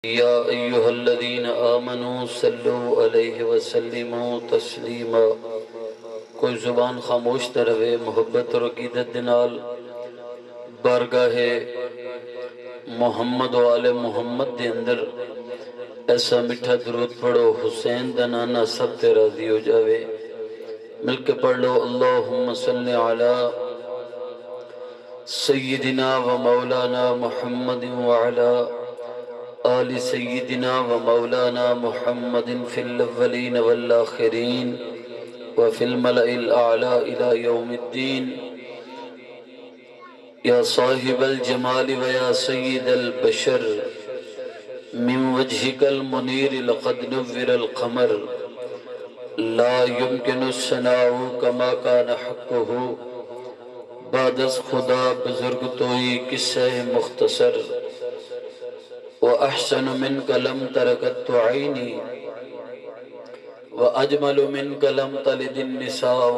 یا ایہا الذین آمنوا صلوا علیہ وسلموا تسلیما۔ کوئی زبان خاموش نہ رہے، محبت اور عقیدت دنال بارگاہ محمد و آل محمد دے اندر ایسا مٹھا درود پڑھو حسین دا نانا سب تے راضی ہو جاوے۔ مل کے پڑھ لو اللہم صلی علی سیدنا و مولانا محمد وعلا آل سیدنا و مولانا محمد فی الاولین والآخرین وفی الملأ الاعلی الى یوم الدین۔ یا صاحب الجمال و یا سید البشر من وجهک المنیر لقد نور القمر لا يمكن الثناء كما كان حقه بعد از خدا بزرگ توئی قصہ مختصر وأحسن منك لم تركت عيني وأجمل منك لم تلد النساء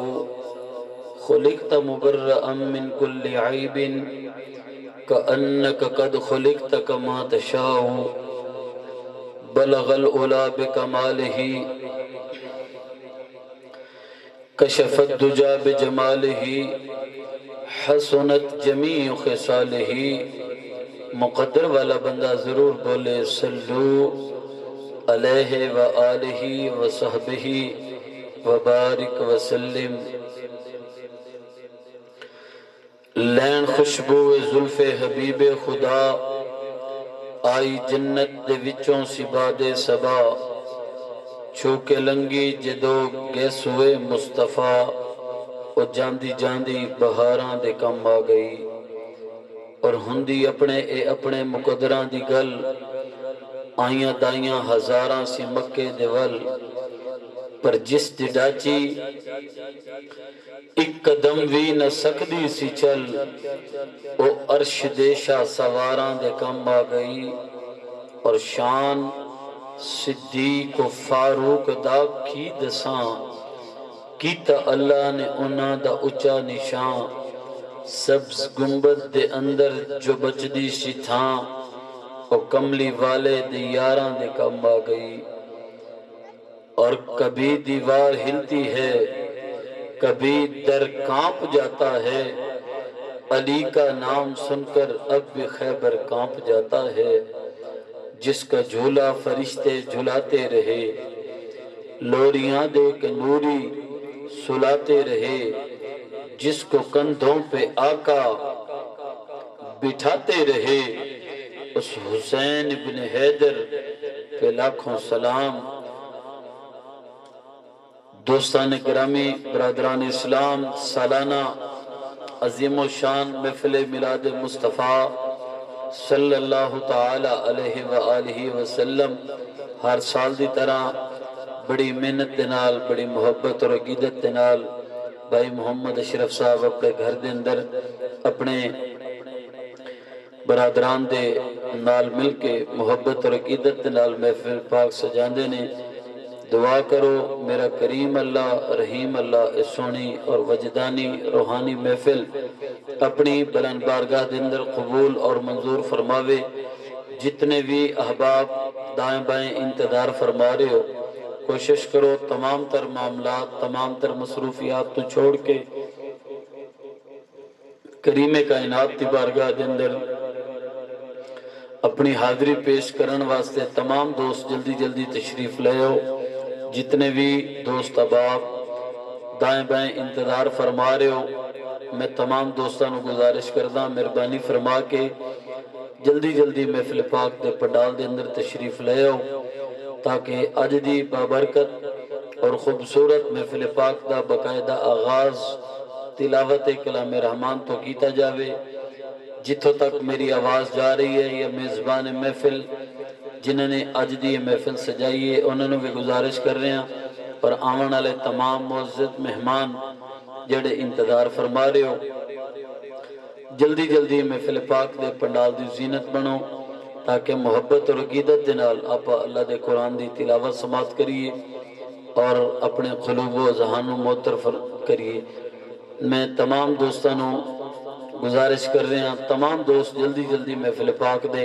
خلقت مبرأ من كل عيب كأنك قد خلقت كما تشاء بلغ الأولى بكماله كشف الدجى بجماله حسنت جميع خصاله۔ مقدر والا بندہ ضرور بولے صلو علیہ وآلہ وصحبہ وبارک وسلم۔ لین خوشبو زلف حبیب خدا آئی جنت دے وچوں سباد سبا چھوکے لنگی جدو گیس ہوئے مصطفیٰ او جاندی جاندی بہاراں دے کم آ گئی اور ہندی اپنے مقدران دی گل آئیاں دائیاں ہزاراں سی مکے دے ول پر جس دی ڈاچی ایک قدم بھی نہ سکدی سی چل او عرش دیشا سواراں دے کم آ گئی اور شان صدیق و فاروق دا کی دساں کیتا اللہ نے انہاں دا اچا نشان۔ سبز گنبد دے اندر جو بچدی سی تھاں اور کملی والے دے یاراں دے کم آ گئی اور کبھی دیوار ہلتی ہے کبھی در کانپ جاتا ہے علی کا نام سن کر اب بھی خیبر کانپ جاتا ہے۔ جس کا جھولا فرشتے جھلاتے رہے لوریاں دے کے نوری سلاتے رہے جس کو کندھوں پہ آقا بٹھاتے رہے اس حسین ابن حیدر پہ لاکھوں سلام۔ دوستان گرامی، برادران اسلام، سالانہ عظیم و شان محفل میلاد مصطفیٰ صلی اللہ تعالی علیہ وآلہ وسلم ہر سال دی طرح بڑی محنت دنال بڑی محبت اور عقیدت دنال بھائی محمد اشرف صاحب اپنے گھر دے اندر اپنے برادران دے نال مل کے محبت اور عقیدت نال محفل پاک سجاندے نے۔ دعا کرو میرا کریم اللہ رحیم اللہ اس سونی اور وجدانی روحانی محفل اپنی بلند بارگاہ دے اندر قبول اور منظور فرماوے۔ جتنے بھی احباب دائیں بائیں انتظار فرما رہے ہو کوشش کرو تمام تر معاملات تمام تر مصروفیات تو چھوڑ کے کریم کائنات کی بارگاہ دے اندر اپنی حاضری پیش کرن واسطے تمام دوست جلدی جلدی تشریف لے ہو۔ جتنے بھی دوست احباب دائیں بائیں انتظار فرما رہے ہو میں تمام دوستانوں گزارش کردہ مہربانی فرما کے جلدی جلدی محفل پاک دے پنڈال دے اندر تشریف لے ہو تاکہ اج دی بابرکت اور خوبصورت محفل پاک دا باقاعدہ آغاز تلاوت کلام رحمان تو کیتا جاوے۔ جتوں تک میری آواز جا رہی ہے یا میزبان محفل جنہوں نے اج دی محفل سجائی ہے انہوں نے بھی گزارش کر رہے ہیں اور آون والے تمام معزز مہمان جڑے انتظار فرما رہے ہو جلدی جلدی محفل پاک دے پنڈال دی زینت بنو تاکہ محبت اور عقیدت دے نال آپ اللہ دے قرآن دی تلاوت سماعت کریے اور اپنے قلوب و ذہانوں معطر کریے۔ میں تمام دوستانوں گزارش کر رہے ہیں تمام دوست جلدی جلدی محفل پاک دے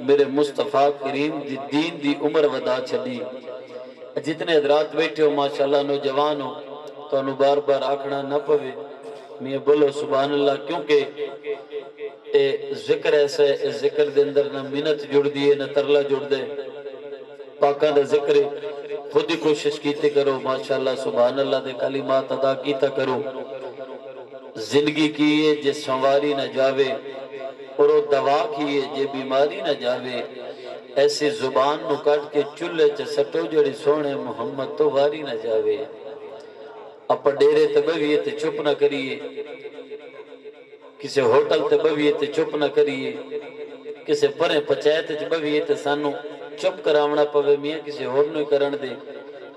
میرے مصطفیٰ کریم دی دین دی عمر ودا چلی جتنے حضرات بیٹھے ہو ماشاءاللہ نوجوان ہو تو انہوں بار بار آکھنا نہ پوے میں بولو سبحان اللہ کیونکہ اے ذکر ایسا ہے اس ذکر دے اندر نہ منت جڑ دیئے نہ ترلا جڑ دے پاکاں دا ذکر خود ہی کوشش کیتے کرو ماشاءاللہ سبحان اللہ دے کلمات ادا کیتا کرو زندگی کیے جے سنواری نہ جاوے اور وہ دوا کیے جے بیماری نہ جاوے ایسی زبان نو کٹ کے چلے چے سٹو جڑی سونے محمد تو واری نہ جاوے اپا ڈیرے تے بویے تے چپ نہ کریے کسے ہوٹل تے بویے تے چپ نہ کریے کسے پریں پچائے تے بویے تے سانو چپ کراونا پوے میاں کسے ہور نو کرن دے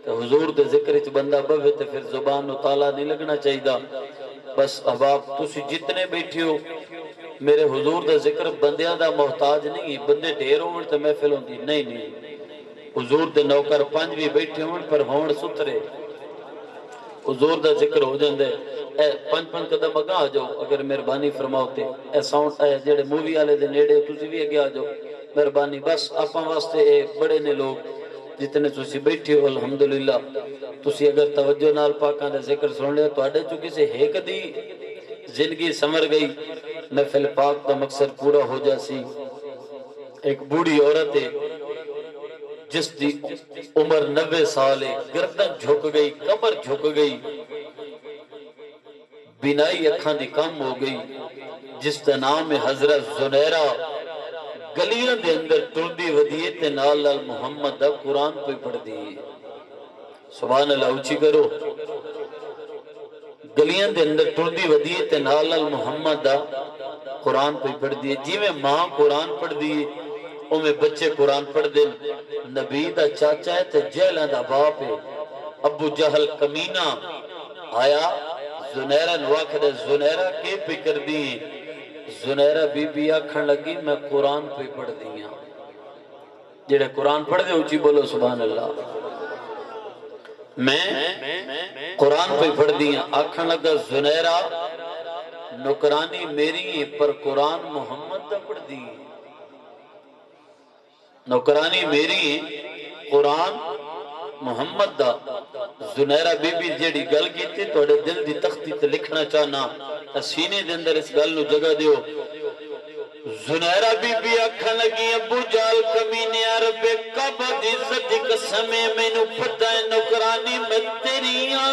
تو حضور دے ذکر چ بندہ بوے تے پھر زبان نو تالا نہیں لگنا چاہیدا بس احباب تسی جتنے بیٹھے ہو میرے حضور دا ذکر بندیاں دا محتاج نہیں بندے ڈھیر ہون تے محفل ہوندی نہیں حضور دے نوکر پنج بھی بیٹھے ہون پر ہون سترے حضور دا ذکر ہو جاندے اے پنج قدم اگا آ جاؤ اگر مہربانی فرماؤتے اے ساؤنڈ اے جڑے مووی والے دے نیڑے تسی بھی اگے آ جاؤ مہربانی بس آپاں واسطے اے بڑے نے لوگ جتنے تسی بیٹھے ہو الحمدللہ تسی اگر توجہ نال پاکاں دا ذکر سن لیا تواڈے چوں کسے ایک دی زندگی سمر گئی محفل پاک دا مقصد پورا ہو جاسی ایک بوڑھی عورت ہے جس دی عمر 90 سال ہے گردن جھک گئی کمر جھک گئی بینائی اکھاں دی کم ہو گئی جس دا نام ہے حضرت زنیرہ گلیاں دے اندر ٹردی ودیے تے نال نال محمد دا قرآن پہ پڑھ دی سبحان اللہ اچھی کرو گلیاں دے اندر ٹردی ودیے تے نال نال محمد دا قرآن پہ پڑھ دی جی میں ماں قرآن پڑھ دی او میں بچے قرآن پڑھ دیں نبی دا چاچا ہے تے جہلاں دا باپ ہے ابو جہل کمینہ آیا زنیرہ نواکھ دے زنیرہ کے پہ کر دی زنیرہ بی بی آکھن لگی میں قرآن پہ پڑھ دیا جڑے قرآن پڑھ دے اچھی بولو سبحان اللہ میں قرآن پہ پڑھ دیا آکھن لگا زنیرہ نکرانی میری پر قرآن محمد دا پڑھ دی نوکرانی میری قرآن محمد دا زنیرہ بی بی جیڑی گل کی تھی توڑے دل دی تختی تے لکھنا چاہنا سینے دے اندر اس گل نو جگہ دیو زنیرہ بی بی اکھن لگی ابو جال کمینے عرب کعبہ دی عزت قسمیں میں نو پتہ ہے نوکرانی میں تیریاں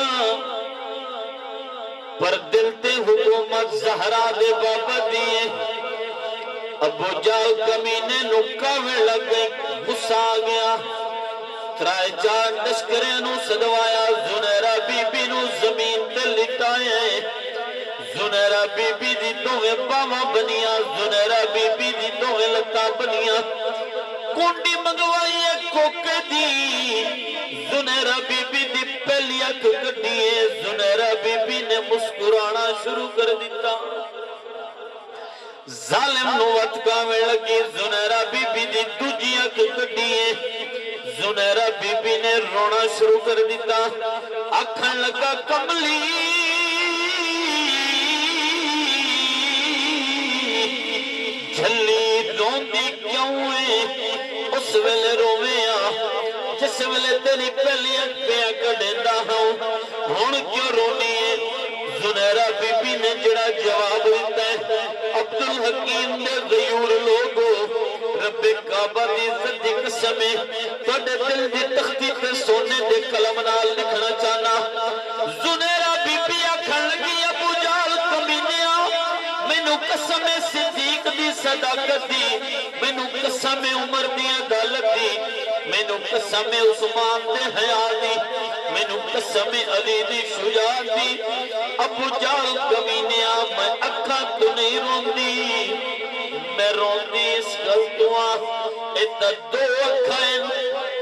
پر دل تے حکومت زہرا دے بابا دیئے ابو جال کمینے نو کاوے لگ گئی غصہ آ گیا ترائے چار لشکریں نو صدوایا زنیرہ بی بی نو زمین تے لٹائے زنیرہ بی بی دی دوویں باواں بنیاں زنیرہ بی بی دی دوویں لتاں بنیاں کونڈی منگوائی ہے کوکے دی زنیرہ بی بی دی پہلی اکھ کٹی ہے زنیرہ بی بی نے مسکرانا شروع کر دیتا ظالم نو وٹکاویں لگی زنیرہ بی بی دی دوجی اکھ کٹی ہے زنیرہ بی بی نے رونا شروع کر دیتا آکھن لگا کملی جھلی روندی کیوں ہے اس ویلے رویاں جس ویلے تیری پہلی اکھ پہ کڈیندا ہوں ہن کیوں رونی ہے زنیرہ بی بی نے جڑا جواب دیتا ہے عبدالحکیم نے غیور لوگو رب کعبہ دی عزت دی قسمیں توڑے دل دی تختی تے سونے دے کلم نال لکھنا چاہنا زنیرہ بی بی آکھن لگی ابو جال کمینیا مینو قسم صدیق دی صداقت دی مینو قسم عمر دی عدالت دی مینو قسم عثمان دے حیا دی مینو قسم علی دی شجاعت دی ابو جال کمینیا میں اکھاں تو نہیں روندی میں روندی اس گلتواں اتنا دو اکھائیں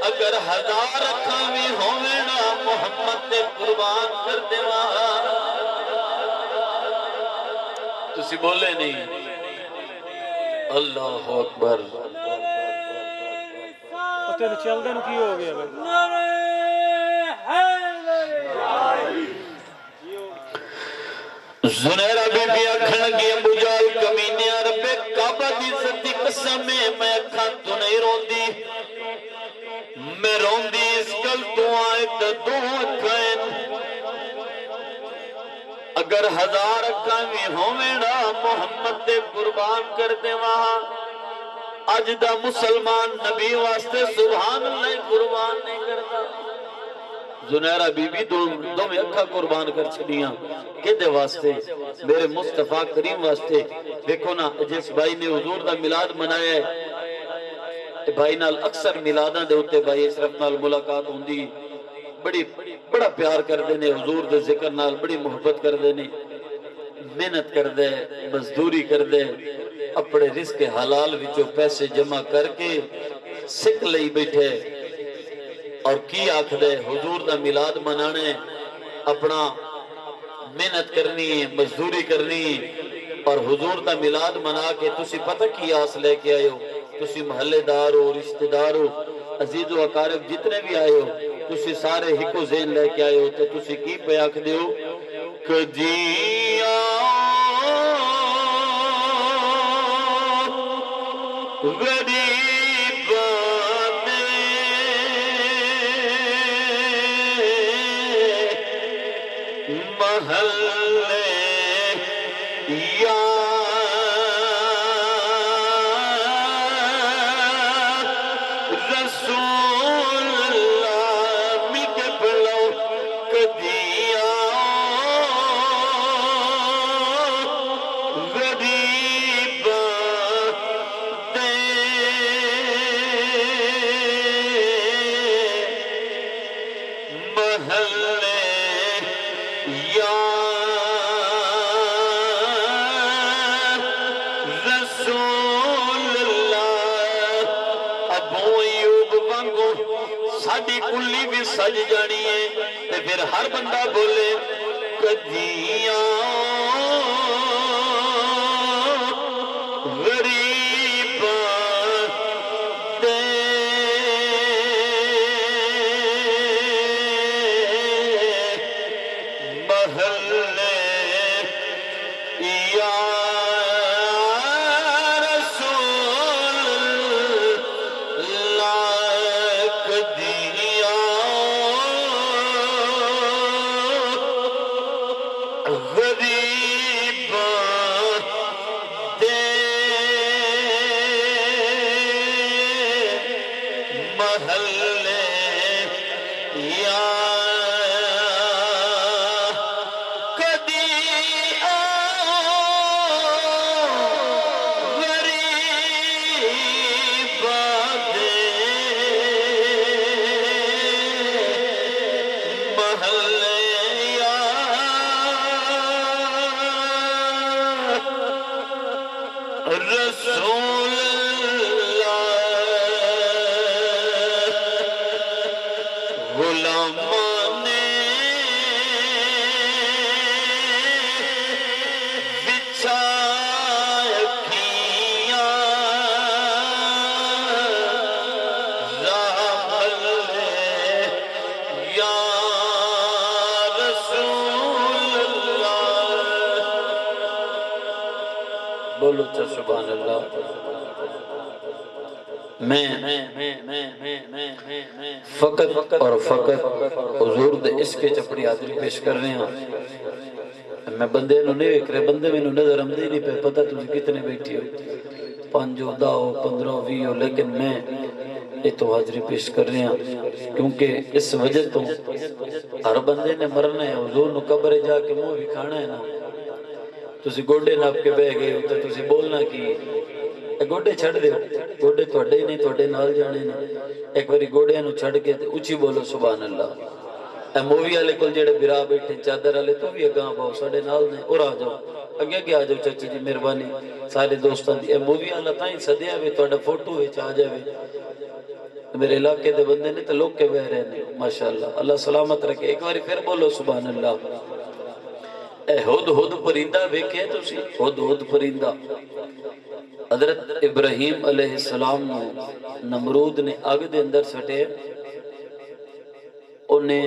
اگر 1000 اکھاں بھی ہووینا محمد تے قربان کر دیواں تسی بولے نہیں اللہ اکبر تیرے چل دن کی ہو گیا زنیرہ بی بی اکھن لگی ابو جال کمینے رب کعبہ دی عزت دی قسم قسم ہے میں اکھاں تو نہیں روندی میں روندی اس گل تو آئے تو دو اکھائیں اگر 1000 اکھاں بھی ہووینا محمد دے قربان کر دے وہاں اج دا مسلمان نبی واسطے سبحان اللہ قربان نہیں کرتا زنیرہ بی بی دو میں اکھا قربان کر چھڑیاں کدے واسطے میرے مصطفیٰ کریم واسطے دیکھو نا جس بھائی نے حضور دا میلاد منایا ہے بھائی نال اکثر میلاداں دے ہوتے بھائی اشرف نال ملاقات ہوندی بڑا پیار کر دینے حضور دے ذکر نال بڑی محبت کر دینے محنت کر دے مزدوری کر دے اپنے رزق حلال وچوں پیسے جمع کر کے سکھ لئی بیٹھے اور کی آکھ دے حضور دا میلاد منانے اپنا محنت کرنی ہے مزدوری کرنی ہے اور حضور دا میلاد منا کے تسی پتہ کی آس لے کے آئے ہو تسی محلے دار ہو رشتہ دار ہو عزیز و اقارب جتنے بھی آئے ہو تسی سارے ہکو ذہن لے کے آئے ہو تو تسی کی پہ آکھ دے ہو کجیاں غریب محلے یا رسول اللہ مل کے پڑھو کدیا غریب دے محلے یا رسول اللہ ابو ایوب وانگو ساڑی کلی بھی سج جانی ہے تے پھر ہر بندہ بولے کدیاں غریب دے محلے یا غریب دے محلے یا کدیا غریب دے محلے رسول اللہ غلامان بچھا کھیاں راہ لے یا رسول اللہ بولو تو سبحان اللہ میں فقط اور فقط حضور دے اس کے چپڑی حاضری پیش کر رہے ہیں میں بندے نو نہیں ویکھ رہے بندے میں نظر آمدے نہیں پہ پتہ تجھے کتنے بیٹھی ہو 5 10 15 20 لیکن میں یہ تو حاضری پیش کر رہے ہیں کیونکہ اس وجہ تو ہر بندے نے مرنا ہے حضور نو قبر جا کے منہ بھی کھانا ہے نا تسی گوڑے ناپ کے بہ گئے ہو تو تسی بولنا کی گوڑے چھڑ دے گوڑے توڑے ہی نہیں توڑے نال جانے نہیں ایک باری گوڑے انہوں چھڑ کے اچھی بولو سبحان اللہ اے مووی آلے کل جڑے برا بیٹھے چادر آلے تو بھی اگاں باؤ ساڑے نال نے اور آ جاؤ اگے آ جاؤ چاچی جی مہربانی سارے دوستان دی اے مووی آلہ تائیں صدیہ وے توڑا فوٹو وے چاہ جاوے میرے علاقے دے بندے نے تو لوگ کے بہ رہے ہیں ماشاءاللہ اللہ سلامت رکھے ایک باری پھر بولو سبحان اللہ اے ہد ہد پرندہ بیکھے تو سی ہد ہد پرندہ حضرت ابراہیم علیہ السلام نمرود نے آگ دے اندر سٹے انہیں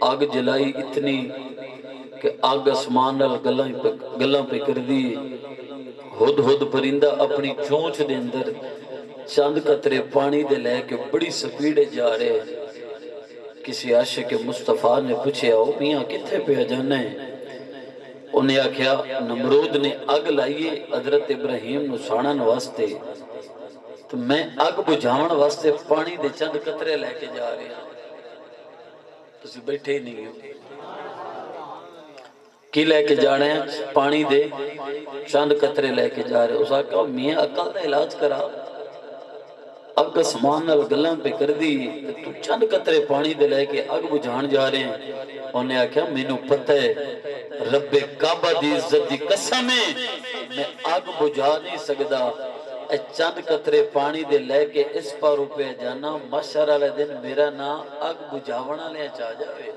آگ جلائی اتنی کہ آگ اسمان گلاں پہ کر دی ہد ہد پرندہ اپنی چونچ دے اندر چند قطرے پانی دے لے کے بڑی سپیڈ جا رہے ہیں۔ کسی عاشق مصطفیٰ نے پوچھے او میاں کتھے پہ جانا ہے؟ انہیں آکھیا نمرود نے اگ لائیے حضرت ابراہیم نو ساڑن واسطے، تو میں اگ بجھاون واسطے پانی دے چند قطرے لے کے جا رہے ہیں۔ تسی بیٹھے ہی نہیں ہو، کی لے کے جا رہے ہیں؟ پانی دے چند قطرے لے کے جا رہے ہیں۔ اس آکھا میاں عقل دا علاج کرا، اگ اسمان نال گلاں پہ کر دی، تو چند قطرے پانی دے لے کے اگ بجھان جا رہے ہیں۔ انہیں آکھیا مینوں پتہ ہے رب کعبہ دی عزت دی قسم ہے میں اگ بجھا نہیں سکدا، اے چند قطرے پانی دے لے کے اس پارو پہ جانا، محشر والے دن میرا نام اگ بجھاون والے چا جاوے،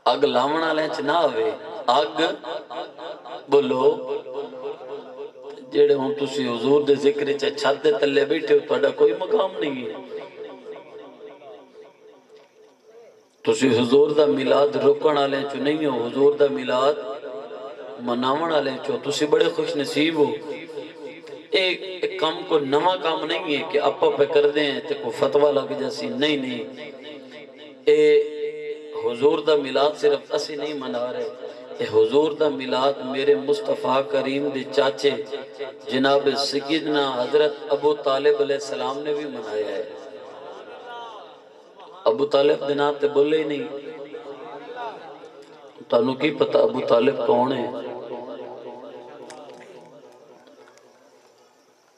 اگ لاون والے چ نہ ہوے۔ اگ بولو جڑے ہوں تسی حضور دے ذکر چ چھت دے تلے بیٹھے ہو، تہاڈا کوئی مقام نہیں ہے۔ تسی حضور دا میلاد روکن والے چ نہیں ہو، حضور دا میلاد مناون والے چ تسی بڑے خوش نصیب ہو۔ ایک کام کو نواں کام نہیں ہے کہ آپا پہ کر دیں تے کو فتوہ لگ جاسی، نہیں نہیں، اے حضور دا میلاد صرف اسی نہیں منا رہے، اے حضور دا میلاد میرے مصطفیٰ کریم دے چاچے جناب سیدنا حضرت ابو طالب علیہ السلام نے بھی منایا ہے۔ ابو طالب دے نام تے بولے ہی نہیں، تانوں کی پتہ ابو طالب کون ہے؟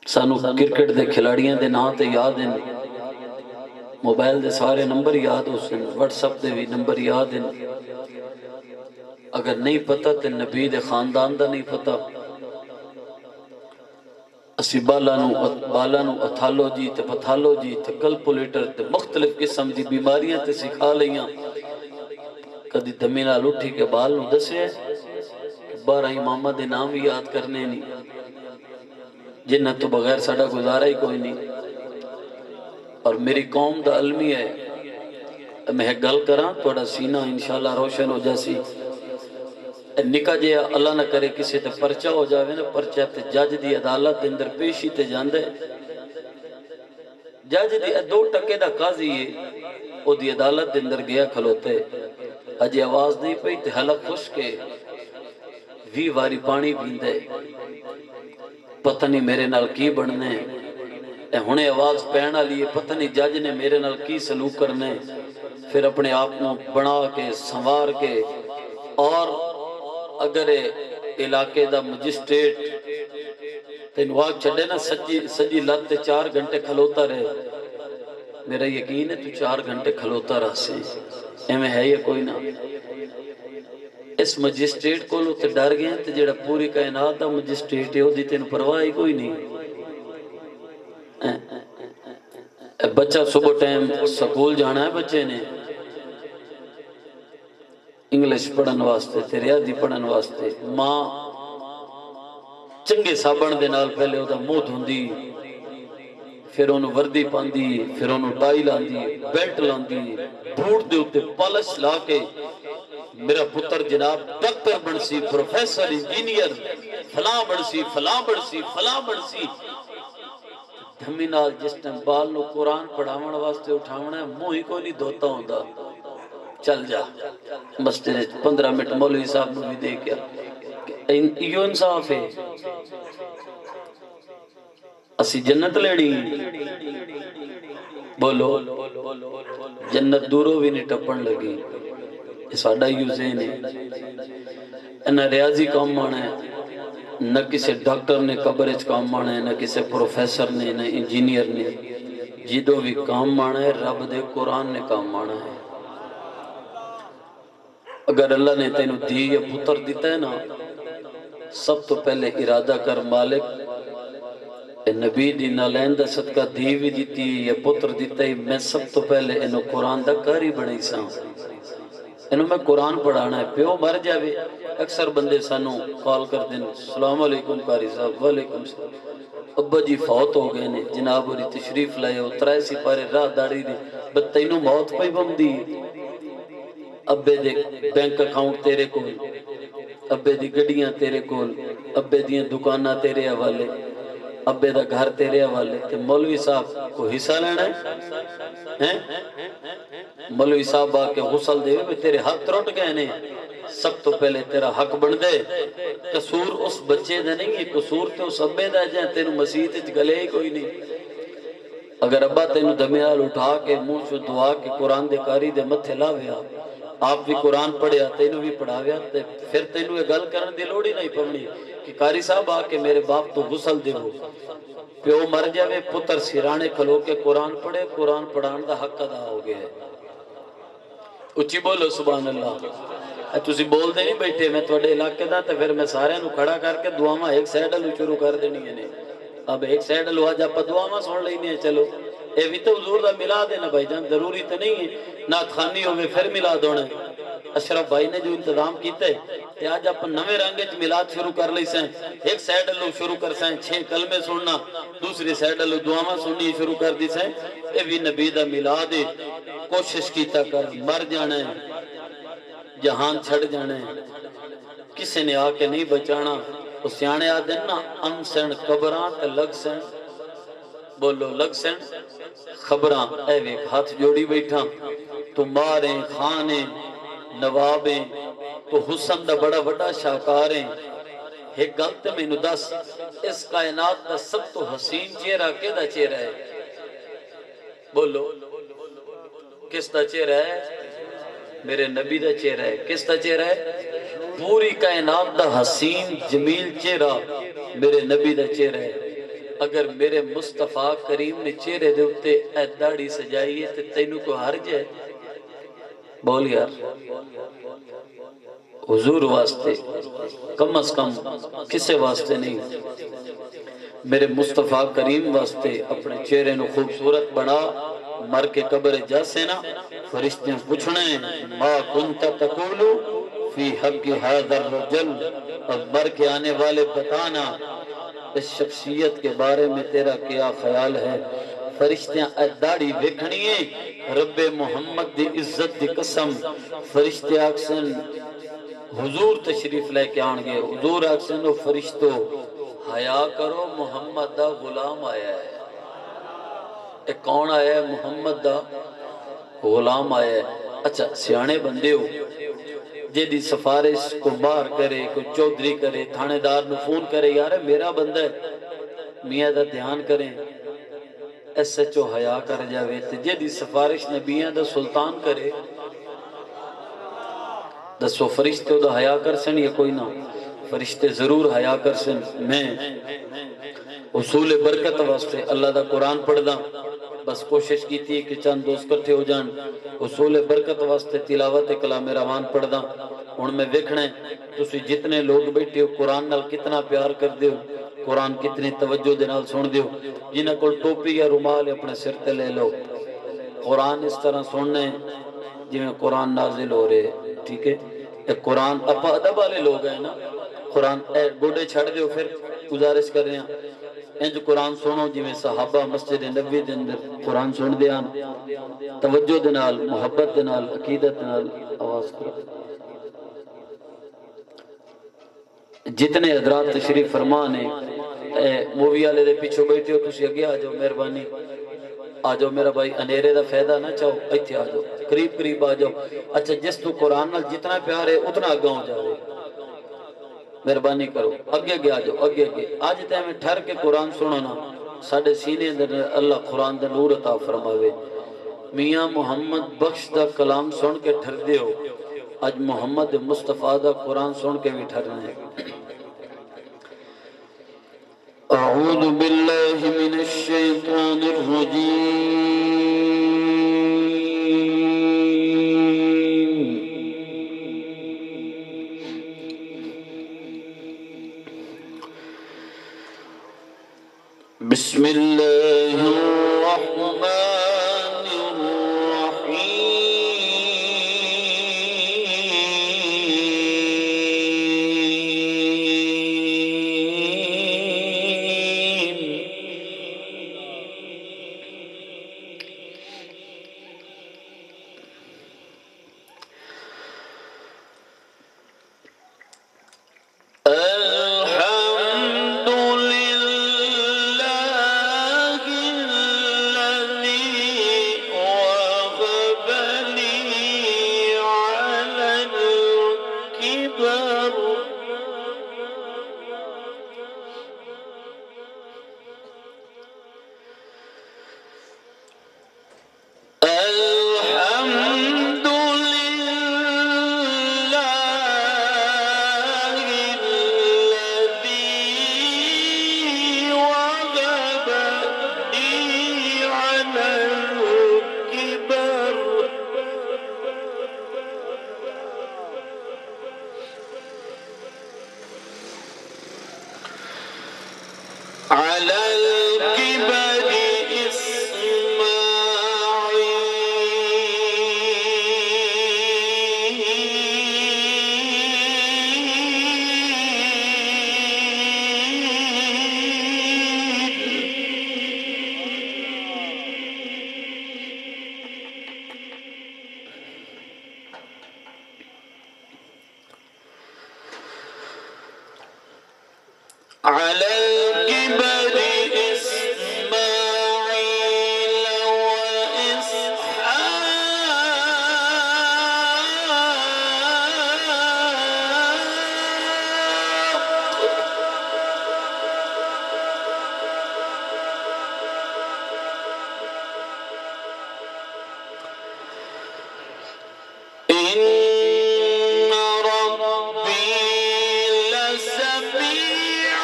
سانو کرکٹ دے کھلاڑیاں دے نام تے یاد ہیں، موبائل دے سارے نمبر یاد ہو سن، واٹس اپ دے بھی نمبر یاد ہیں۔ اگر نہیں پتہ تے نبی دے خاندان دا نہیں پتہ۔ اسی بالا نو اتھالو جی تے پتھالو جی تے کلپولیٹر تے مختلف قسم دی بیماریاں تے سکھا لیاں، کدی دمی نال اٹھی کے بال نو دسے 12 امامہ دے نام بھی یاد کرنے نہیں، جنہ تو بغیر ساڑا گزارا ہی کوئی نہیں۔ اور میری قوم دا علمی ہے، میں گل کراں توڑا سینہ انشاءاللہ روشن ہو جاسی۔ نکا جے اللہ نہ کرے کسی تے پرچہ ہو جاوے نا، پرچہ تے جج دی عدالت اندر پیشی تے جاندے، جج دی 2 ٹکے دا قاضی ہے، او دی عدالت اندر گیا کھلوتے، اجے آواز نہیں پئی تے حلق خوش کے 20 واری پانی پیندے، پتہ نہیں میرے نال کی بننے، اے ہونے آواز پہنا لیے پتہ نہیں جج نے میرے نال کی سلوک کرنے، پھر اپنے آپ کو بنا کے سنوار کے، اور اگر علاقے دا مجسٹریٹ تینواگ چھڑے نا سجی لات 4 گھنٹے کھلوتا رہے، میرا یقین ہے تو 4 گھنٹے کھلوتا رہ سے، ایمیں ہے یہ کوئی نہ۔ اس مجسٹریٹ کو لو تے ڈر گئے تے جڑا پوری کائنات دا مجسٹریٹ ہے، وہ دی تین پرواہ ہی کوئی نہیں۔ بچہ صبح ٹائم سکول جانا ہے، بچے نے انگلش پڑھن واسطے تے ریاضی پڑھن واسطے، ماں چنگے صابن دے نال پہلے او دا منہ دھوندی، پھر انہوں وردی پاندی، پھر انہوں ٹائی لاندی، بیلٹ لاندی، بوٹ دے اتے پالش لا کے میرا پتر جناب ڈاکٹر بنسی، پروفیسر، انجینئر، فلاں بنسی، فلاں بنسی، فلاں بنسی۔ دھمی نال جس ٹائم بال نو قرآن پڑھاون واسطے اٹھاونا ہے، منہ ہی کوئی نہیں دھوتا ہوندا، چل جا مسجد 15 منٹ مولوی صاحب نو بھی دے گیا، یہ انصاف ہے؟ اسی جنت لیڑی بولو، جنت دوروں بھی نہیں ٹپن لگی، یہ ساڑھا یوزین ہے۔ انہا ریاضی کام مانا ہے، نہ کسی ڈاکٹر نے قبرچ کام مانا ہے، نہ کسی پروفیسر نے، نہ انجینئر نے، جدو بھی کام مانا ہے رب دے قرآن نے کام مانا ہے۔ اگر اللہ نے تینو دی یا پتر دیتا ہے نا، سب تو پہلے ارادہ کر مالک اے نبی دی نالین دا صدقہ دی بھی دیتی یا پتر دیتا ہے، میں سب تو پہلے انہوں قرآن دا کاری بڑھائی ساں، انہوں میں قرآن پڑھانا ہے۔ پیو مر جاوے، اکثر بندے سانوں کال کر دیں السلام علیکم قاری صاحب، وعلیکم السلام، ابا جی فوت ہو گئے نے، جناب اور تشریف لائے ہو، 3 سپارے راہ داڑی دی، بتینوں موت پہ بم دی، ابے دے بینک اکاؤنٹ تیرے کو، ابے دی گڈیاں تیرے کول، ابے دیاں دکاناں تیرے حوالے، ابے دا گھر تیرے حوالے، تے مولوی صاحب کو حصہ لینا ہے؟ مولوی صاحب آ کے غسل دے بھی تیرے حق ٹوٹ گئے نے، سب تو پہلے تیرا حق بن دے، قصور اس بچے دا نہیں ہے، قصور تے اس ابے دا جائے تینو مسیحت وچ گلے ہی کوئی نہیں۔ اگر ابا تینو دمیال اٹھا کے منہ چو دعا کے قرآن دے کاری دے متھے لاویا، آپ بھی قرآن پڑھیا تینو بھی پڑھاویا، تے پھر تینو یہ گل کرن دی لوڑ ہی نہیں پڑنی کہ قاری صاحب آ کے میرے باپ تو غسل دیو، پیو مر جاوے پتر سیرانے کھلو کے قرآن پڑھے، قرآن پڑھان دا حق ادا ہو گیا ہے۔ اچھی بولو سبحان اللہ۔ تسی بول دے نہیں بیٹھے میں توڑے علاقے دا، تو پھر میں سارے نو کھڑا کر کے دعاواں ایک سائیڈ لو شروع کر دینی ہے۔ اب ایک سائیڈ لو آج آپ دعاواں سن لئی نہیں، چلو اے بھی تو حضور دا ملا دینا بھائی جان، ضروری تو نہیں ہے نات خانی ہوئے پھر ملا دونا ہے۔ اشرف بھائی نے جو انتظام کیتا ہے کہ آج آپ نوے رنگے چ ملاد شروع کر لئی سیں، ایک سائیڈ لو شروع کر سیں 6 کلمے سننا، دوسری سائیڈ لو دعاواں سننی شروع کر دی سیں، اے بھی نبی دا ملاد ہے۔ کوشش کیتا کر، مر جانا ہے، جہان چھڑ جانا ہے، کسی نے آ کے نہیں بچانا۔ اس سیانے آدھن نا ام سن قبران تے لگ سن، بولو لگ سن خبراں، اے ویک ہاتھ جوڑی بیٹھا، تو ماریں خانیں نوابیں تو حسن دا بڑا بڑا شاکاریں۔ ایک گلت میں نو دس، اس کائنات دا سب تو حسین چہرہ کے دا چہرہ ہے؟ بولو کس دا چہرہ ہے؟ میرے نبی دا چہرہ ہے۔ کس دا چہرہ ہے؟ پوری کائنات دا حسین جمیل چہرہ میرے نبی دا چہرہ ہے۔ اگر میرے مصطفیٰ کریم نے چہرے دے اتے اے داڑھی سجائی ہے تو تینوں کو حرج ہے؟ بول یار، حضور واسطے کم از کم کسے واسطے نہیں، میرے مصطفیٰ کریم واسطے اپنے چہرے نو خوبصورت بنا۔ مر کے قبر جاسے نا فرشتے پوچھنے ما کنت تقولو فی حق هذا الرجل، اور مر کے آنے والے بتانا اس شخصیت کے بارے میں تیرا کیا خیال ہے۔ فرشتیاں داڑھی ویکھنی ہے، رب محمد دی عزت دی قسم، فرشتے آکسن حضور تشریف لے کے آنگے، حضور آکسن و فرشتو حیا کرو محمد دا غلام آیا ہے۔ ایک کون آیا ہے؟ محمد دا غلام آیا ہے۔ اچھا سیانے بندے ہو جے دی سفارش کو بار کرے، کو چودھری کرے، تھانے دار نو فون کرے، یار میرا بندہ ہے میاں دا دھیان کریں، ایس ایچ او حیا کر جاوے، جے دی سفارش نبیان دا سلطان کرے، دسو فرشتے دا حیا کر سن یا کوئی نہ؟ فرشتے ضرور حیا کر سن۔ میں اصول برکت واسطے اللہ دا قرآن پڑھ دا، بس کوشش کی تھی کہ چند دوست کٹھے ہو جان، اصول برکت واسطے تلاوت کلام روان پڑھ دا۔ ان میں ویکھنے تسی جتنے لوگ بیٹھے ہو قرآن نال کتنا پیار کر دیو، قرآن کتنی توجہ دے نال سن دیو۔ جنہاں کول ٹوپی یا رومال اپنے سر تے لے لو، قرآن اس طرح سننے جی میں قرآن نازل ہو رہے، ٹھیک ہے؟ ایک قرآن اپا ادب والے لوگ ہیں نا، قرآن اے گوڑے چھڑ دیو، پھر گزارش کر رہے ہیں انج قرآن سنو جی میں صحابہ مسجد نبی دے اندر قرآن سن دیاں، توجہ دے نال، محبت دے نال، عقیدت دے نال آواز کرو۔ جتنے حضرات تشریف فرمان ہیں، مووی والے دے پیچھے بیٹھے ہو تسی اگے آ جاؤ، مہربانی آ جاؤ میرا بھائی، انیرے دا فائدہ نہ چاہو، ایتھے آ جاؤ، قریب قریب آ جاؤ۔ اچھا جس تو قرآن نال جتنا پیار ہے اتنا آگا ہو جاؤ، مہربانی کرو، اگے اگے آ جاؤ، اگے اگے آج تے میں ٹھہر کے قرآن سنو نا، ساڑھے سینے اندر اللہ قرآن دا نور عطا فرماوے۔ میاں محمد بخش دا کلام سن کے ٹھر دے ہو، آج محمد مصطفیٰ دا قرآن سن کے بھی ٹھرنے ہیں۔ اعوذ باللہ من الشیطان الرجیم، بسم اللہ الرحمن الرحیم۔ على الكبر إسماعيل وإسحاق إن ربي لسميع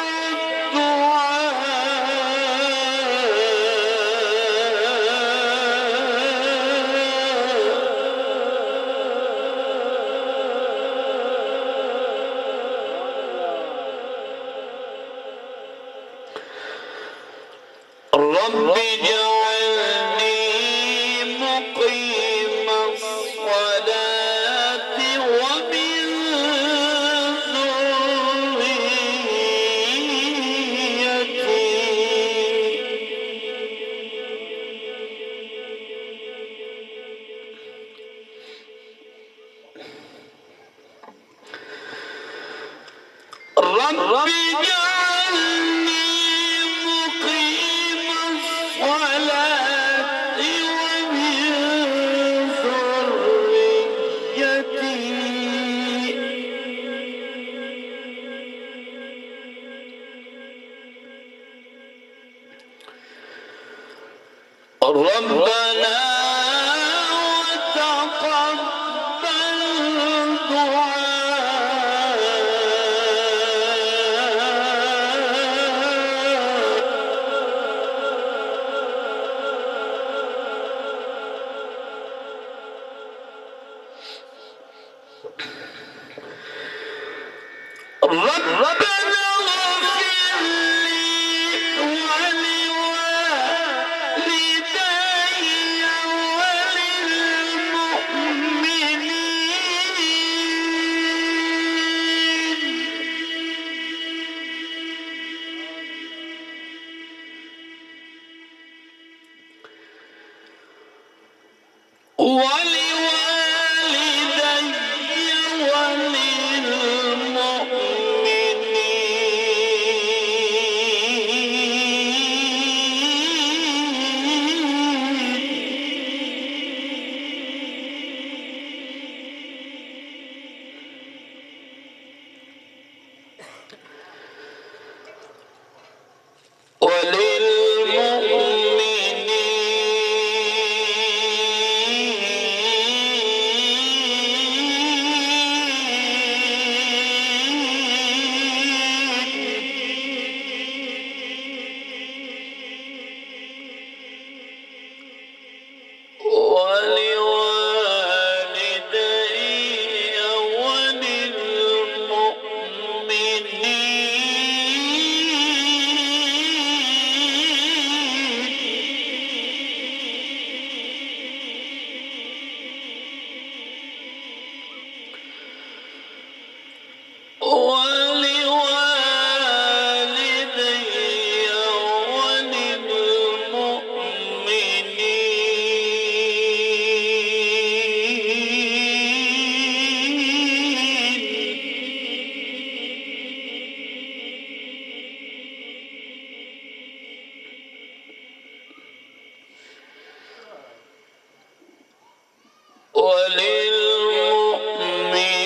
رب اجعلني مقيم الصلاة ومن ذريتي رب اجعلني مقيم الصلاة ومن ذريتي ربنا وتقبل ربنا اغفر لي ولوالدي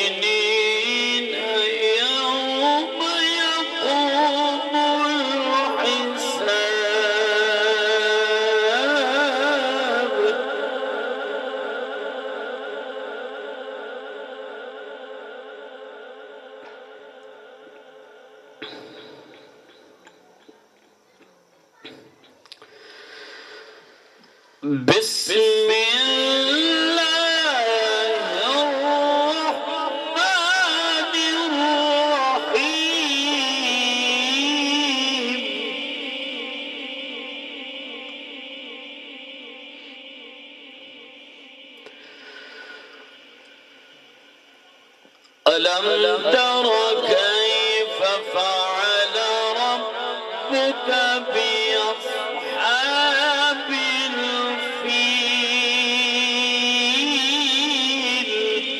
وللمؤمنين يوم يقوم الحساب بسم الله الرحمن الرحيم ألم تر كيف فعل ربك بأصحاب الفيل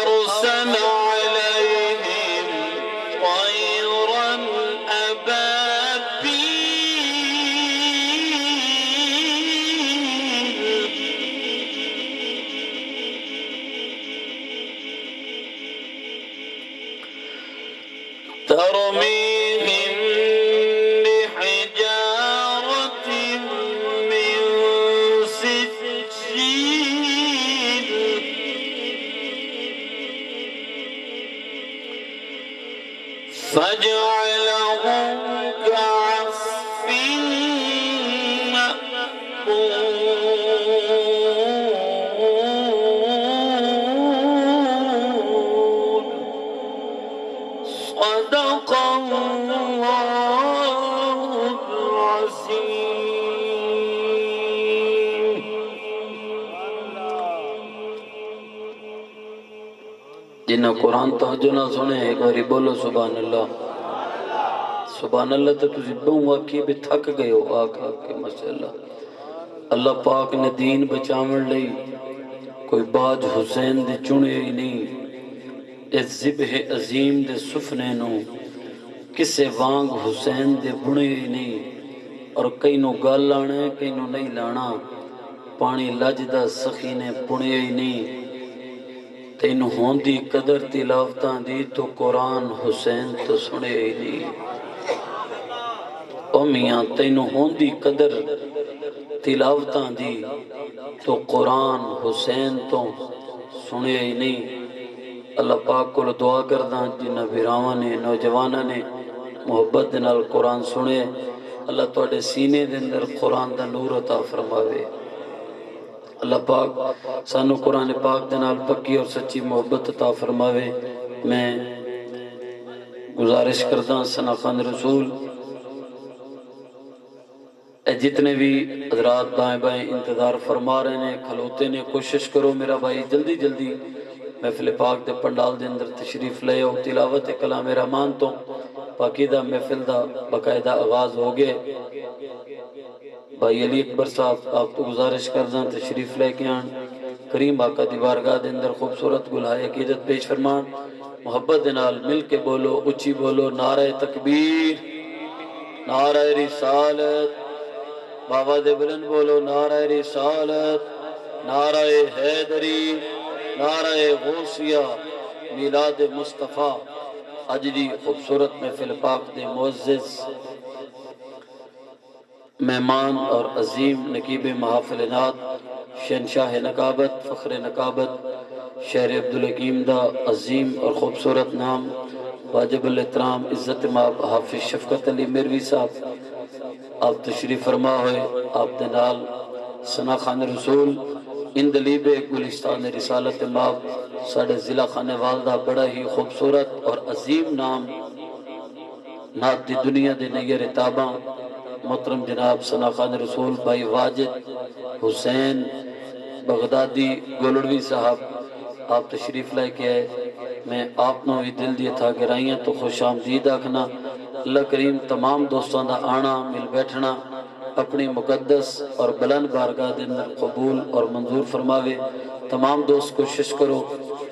أرسل عليهم طيرا أبابيل ترميهم بحجارة من سجيل فجعلهم كعصف مأكول صدق الله العظيم. جنہیں قرآن توجہ نہ سنے ایک باری بولو سبحان اللہ. سبحان اللہ تو تسی بہوں آکی بھی تھک گئے ہو آکھ کے ماشاءاللہ. اللہ پاک نے دین بچامن لئی کوئی باج حسین دے چنے ہی نہیں. اس ذبح عظیم دے سفنے نو کسے وانگ حسین دے بنے ہی نہیں. اور کئی نو گال لانا کئی نو نہیں لانا. پانی لجدہ سخی نے بنے ہی نہیں. تین ہوندی قدر تلاوتاں دی تو قرآن حسین تو سنے ہی نہیں. او میاں تین ہوندی قدر تلاوتاں دی تو قرآن حسین تو سنے ہی نہیں. اللہ پاک کو دعا کرداں جنہ بیراواں نے نوجواناں نے محبت دے نال قرآن سنے. اللہ توڑے سینے دے اندر قرآن دا نور عطا فرماوے. اللہ پاک سانو قرآن پاک دے نال پکی اور سچی محبت عطا فرماوے. میں گزارش کرداں ثنا خان رسول جتنے بھی حضرات دائیں بائیں انتظار فرما رہے ہیں کھلوتے نے کوشش کرو میرا بھائی جلدی جلدی محفل پاک دے پنڈال دے اندر تشریف لے آؤ. تلاوت کلام رحمان تو پاکیدہ محفل دا باقاعدہ آغاز ہو گئے. بھائی علی اکبر صاحب آپ تو گزارش کرداں تشریف لے کے آن کریم آقا دی بارگاہ دے اندر خوبصورت گلہائے عقیدت پیش فرمان. محبت دے نال مل کے بولو اچھی بولو نعرہ تکبیر نعرہ رسالت. بابا دے بلند بولو نعرہ رسالت نعرہ حیدری نعرہ غوثیہ میلاد مصطفیٰ. اج دی خوبصورت محفل پاک دے معزز مہمان اور عظیم نقیب محافل نعت شہنشاہ نقابت فخر نقابت شہر عبدالحکیم دا عظیم اور خوبصورت نام واجب الاحترام عزت مآب حافظ شفقت علی میروی صاحب آپ تشریف فرما ہوئے. آپ دے نال ثنا خان رسول اندلیب گلستان رسالت مآب ساڑھے ضلع خانے والدہ بڑا ہی خوبصورت اور عظیم نام نعت دی دنیا دے نیر تاباں محترم جناب ثنا خان رسول بھائی واجد حسین بغدادی گولڑوی صاحب آپ تشریف لے کے آئے. میں آپ نو بھی دل دی تھا گرائیاں تو خوش آمدید آکھنا. اللہ کریم تمام دوستان دا آنا مل بیٹھنا اپنی مقدس اور بلند بارگاہ دے اندر قبول اور منظور فرماوے. تمام دوست کوشش کرو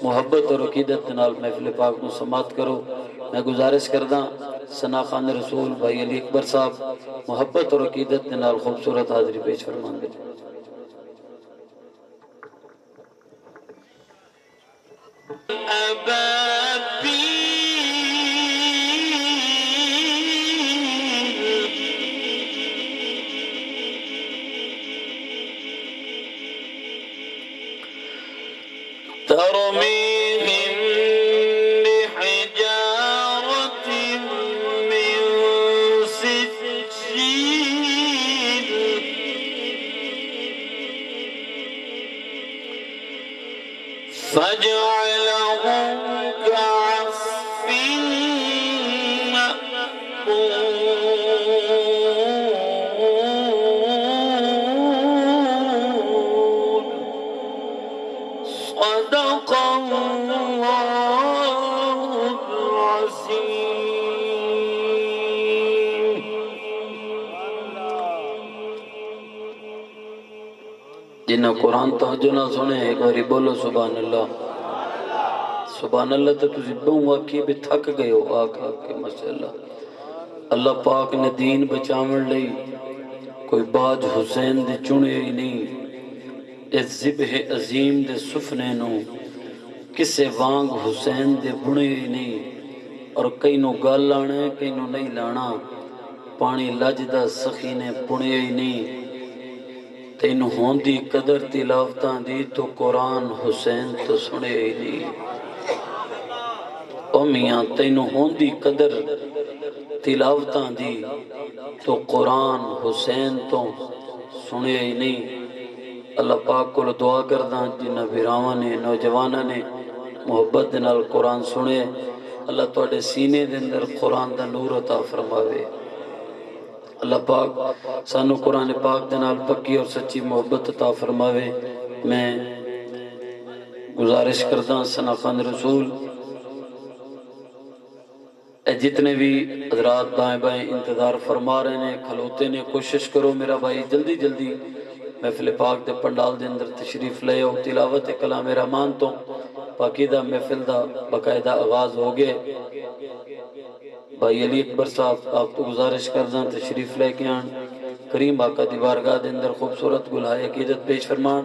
محبت اور عقیدت نال محفل پاک نو سماعت کرو. میں گزارش کرداں ثنا خان رسول بھائی علی اکبر صاحب محبت اور عقیدت نال خوبصورت حاضری پیش فرمان دے. ترميهم بحجارة من سجيل فجعلهم كعصف مأكول صدق الله العظيم. جنہیں قرآن توجہ نہ سنے ایک باری بولو سبحان اللہ. سبحان اللہ تو تسی بہوں آکی بھی تھک گئے ہو آکھ کے ماشاءاللہ اللہ پاک نے دین بچاون لئی کوئی باج حسین دے چنے ہی نہیں اس ذبح عظیم دے سفنے نو کسے وانگ حسین دے بنے ہی نہیں اور کئی نو گال لانا ہے کئی نو نہیں لانا پانی لجدہ سخی نے بنے ہی نہیں تینو ہوندی قدر تلاوتاں دی تو قرآن حسین تو سنے ہی نہیں او میاں تینو ہوندی قدر تلاوتاں دی تو قرآن حسین تو سنے ہی نہیں اللہ پاک کو دعا کرداں جنہ بیراواں نے نوجوانہ نے محبت دے نال قرآن سنے اللہ توڑے سینے دے اندر قرآن دا نور عطا فرماوے اللہ پاک سانو قرآن پاک دے نال پکی اور سچی محبت عطا فرماوے میں گزارش کرداں ثنا خان رسول جتنے بھی حضرات دائیں بائیں انتظار فرما رہے ہیں کھلوتے نے کوشش کرو میرا بھائی جلدی جلدی محفل پاک دے پنڈال دے اندر تشریف لے ہو تلاوت کلام رحمان تو پاکیدہ محفل دا باقاعدہ آغاز ہو گئے بھائی علی اکبر صاحب آپ تو گزارش کرداں تشریف لے کے آن کریم آقا دی بارگاہ دے اندر خوبصورت گلہائے عقیدت پیش فرمان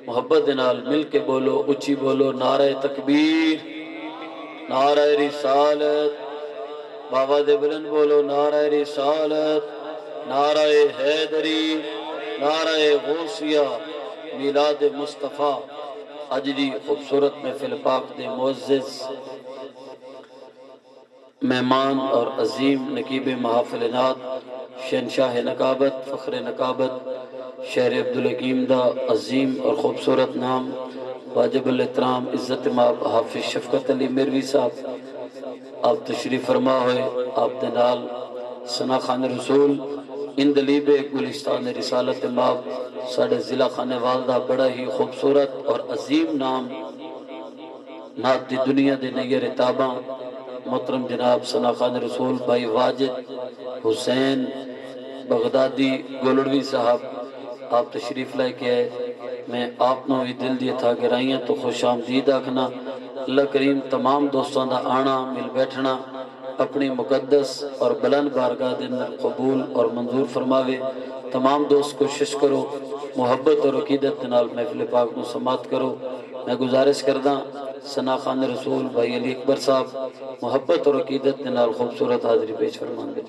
محبت دے نال مل کے بولو اچھی بولو نعرہ تکبیر نعرہ رسالت بابا دے بلند بولو نعرہ رسالت نعرہ حیدری نعرہ غوثیہ میلاد مصطفیٰ آج دی خوبصورت محفل پاک دے معزز مہمان اور عظیم نقیب محافل نات شہنشاہ نقابت فخر نقابت شہر عبدالحکیم دا عظیم اور خوبصورت نام واجب الاحترام عزت مآب حافظ شفقت علی میروی صاحب آپ تشریف فرما ہوئے آپ دے نال ثنا خان رسول اندلیب گلستان رسالت مآب ساڑھے ضلع خانے والدہ بڑا ہی خوبصورت اور عظیم نام نات دی دنیا دے نیر تاباں محترم جناب ثنا خان رسول بھائی واجد حسین بغدادی گولڑوی صاحب آپ تشریف لائے کے آئے میں آپ نو بھی دل دیے تھا گرائیاں تو خوش آمدید آکھنا اللہ کریم تمام دوستان دا آنا مل بیٹھنا اپنی مقدس اور بلند بارگاہ دے اندر قبول اور منظور فرماوے تمام دوست کوشش کرو محبت اور عقیدت نال محفل پاک نو سماعت کرو میں گزارش کرداں ثنا خان رسول بھائی علی اکبر صاحب محبت اور عقیدت نال خوبصورت حاضری پیش فرمان دے